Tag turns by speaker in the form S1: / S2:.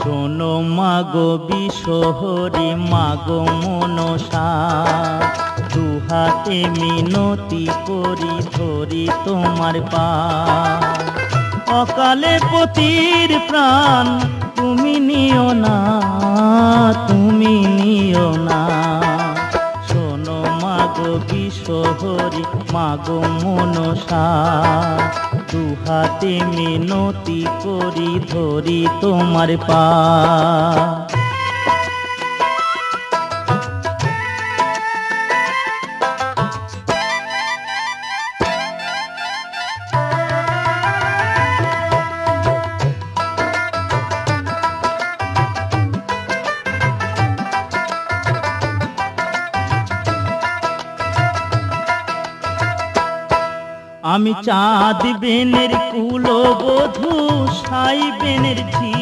S1: শোনো মাগো বিশহরি মাগো মনসা, দুহাতে মিনতি করি ধরি তোমার পা। অকালে পতির প্রাণ তুমি নিও না, তুমি নিও না। শোনো মাগো বিশহরি মাগো মনসা, দুহাতে মিনতি করি ধরি তোমার পা। আমি চাঁদ বেনের কুলবধূ, সাই বেনের ঝি,